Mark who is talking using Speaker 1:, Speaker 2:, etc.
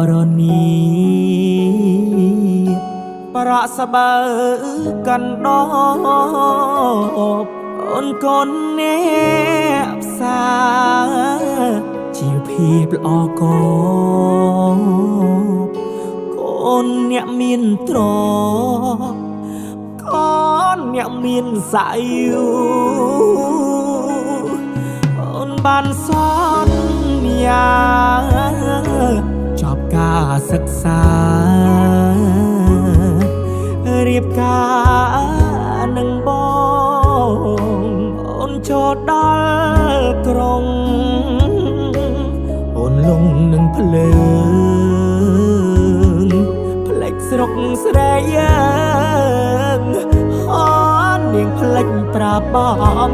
Speaker 1: រនីប្រសបើកណ្ដោអូនកូនអ្នកផ្សារជាភាពល្អកកូនអ្នកមានត្រកូនអ្នកមានសាយអូនបានសន្យាចប់ការសិក្សារៀបការនឹងបងអូនចូលដល់ក្រុងអូនលងនឹងភ្លើងផ្លេចស្រុកស្រែយើងអូននាងផ្លេចប្រាប់បង